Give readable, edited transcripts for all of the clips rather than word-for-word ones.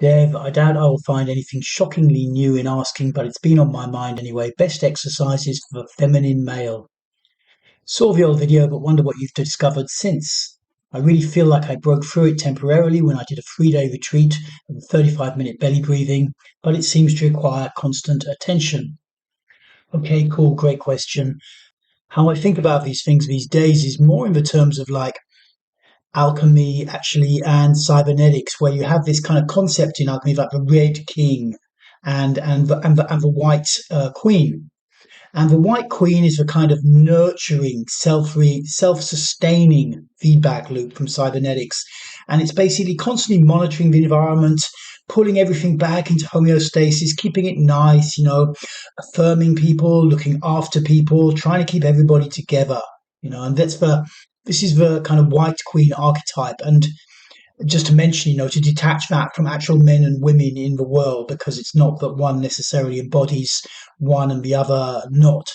Dev, I doubt I will find anything shockingly new in asking, but it's been on my mind anyway. Best exercises for the feminine male. Saw the old video, but wonder what you've discovered since. I really feel like I broke through it temporarily when I did a 3 day retreat of 35-minute belly breathing, but it seems to require constant attention. Okay, cool, great question. How I think about these things these days is more in the terms of like alchemy actually and cybernetics, where you have this kind of concept in alchemy like the red king and the white queen. And the white queen is the kind of nurturing, self-sustaining feedback loop from cybernetics, and it's basically constantly monitoring the environment, pulling everything back into homeostasis, keeping it nice, affirming people, looking after people, trying to keep everybody together, and this is the kind of white queen archetype. And just to mention, to detach that from actual men and women in the world, because it's not that one necessarily embodies one and the other not,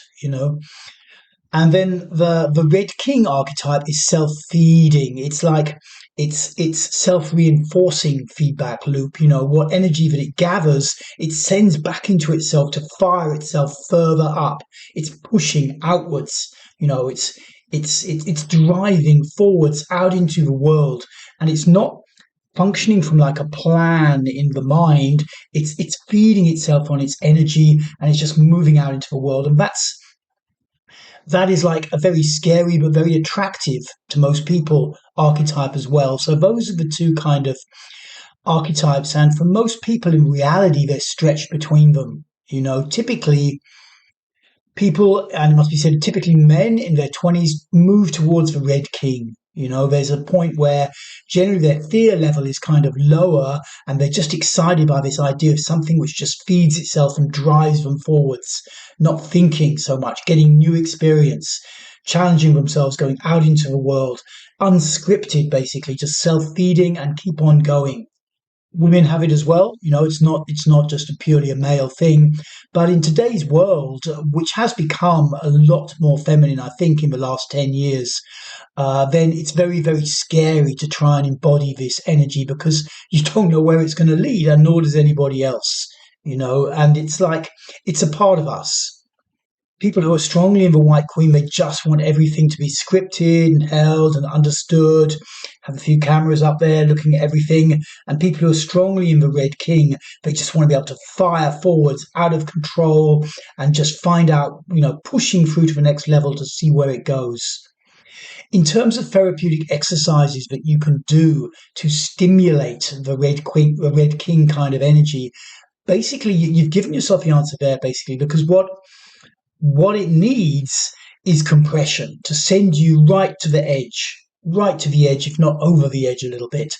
And then the Red King archetype is self-feeding. It's like it's self-reinforcing feedback loop. What energy that it gathers, it sends back into itself to fire itself further up. It's pushing outwards. It's driving forwards out into the world, and it's not functioning from like a plan in the mind. It's feeding itself on its energy, and it's just moving out into the world. And that is like a very scary but very attractive to most people archetype as well. So those are the two kind of archetypes, and for most people in reality they're stretched between them. Typically people, and it must be said, typically men in their 20s move towards the red king. There's a point where generally their fear level is kind of lower, and they're just excited by this idea of something which just feeds itself and drives them forwards, not thinking so much, getting new experience, challenging themselves, going out into the world, unscripted, basically, just self-feeding and keep on going. Women have it as well. It's not just a purely a male thing, but in today's world, which has become a lot more feminine, I think, in the last 10 years, then it's very, very scary to try and embody this energy, because you don't know where it's going to lead, and nor does anybody else. And it's like it's a part of us. People who are strongly in the White Queen, they just want everything to be scripted and held and understood, have a few cameras up there looking at everything. And people who are strongly in the Red King, they just want to be able to fire forwards out of control and just find out, pushing through to the next level to see where it goes. In terms of therapeutic exercises that you can do to stimulate the Red King kind of energy, basically you've given yourself the answer there, basically, because what it needs is compression to send you right to the edge, if not over the edge a little bit.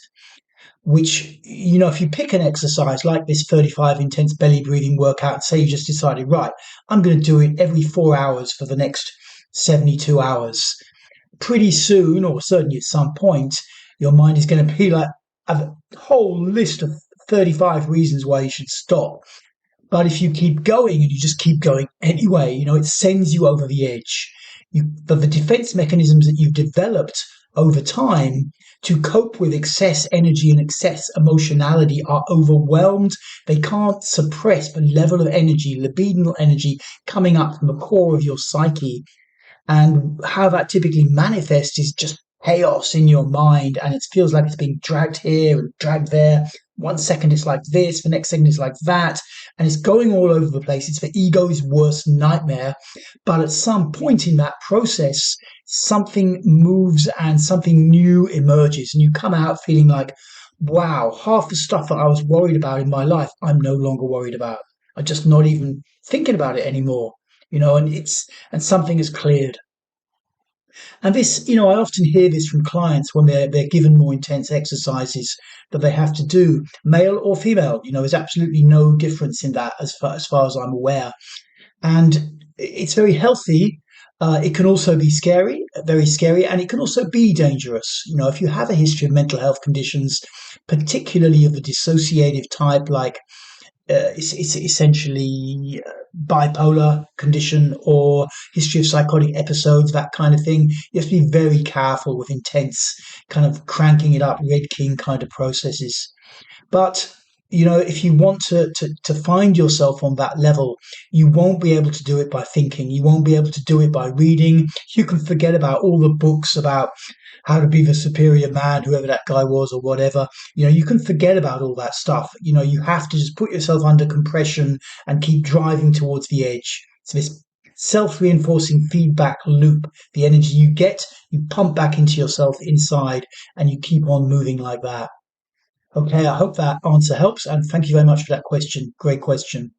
Which, if you pick an exercise like this 35 intense belly breathing workout, and say you just decided, right, I'm going to do it every 4 hours for the next 72 hours, pretty soon, or certainly at some point, your mind is going to be like a whole list of 35 reasons why you should stop. But if you keep going and you just keep going anyway, it sends you over the edge. But the defense mechanisms that you've developed over time to cope with excess energy and excess emotionality are overwhelmed. They can't suppress the level of energy, libidinal energy, coming up from the core of your psyche. And how that typically manifests is just chaos in your mind, and it feels like it's being dragged here and dragged there. 1 second it's like this, the next second it's like that, and it's going all over the place. It's the ego's worst nightmare. But at some point in that process, something moves and something new emerges, and you come out feeling like, wow, half the stuff that I was worried about in my life, I'm no longer worried about. I'm just not even thinking about it anymore. And something is cleared. And this, I often hear this from clients when they're given more intense exercises that they have to do, male or female. There's absolutely no difference in that as far as I'm aware. And it's very healthy. It can also be scary, very scary, and it can also be dangerous. If you have a history of mental health conditions, particularly of the dissociative type, like it's essentially bipolar condition or history of psychotic episodes, that kind of thing. You have to be very careful with intense kind of cranking it up, Red King kind of processes. But if you want to find yourself on that level, you won't be able to do it by thinking. You won't be able to do it by reading. You can forget about all the books about how to be the superior man, whoever that guy was or whatever. You can forget about all that stuff. You have to just put yourself under compression and keep driving towards the edge. So this self-reinforcing feedback loop, the energy you get, you pump back into yourself inside and you keep on moving like that. Okay, I hope that answer helps, and thank you very much for that question. Great question.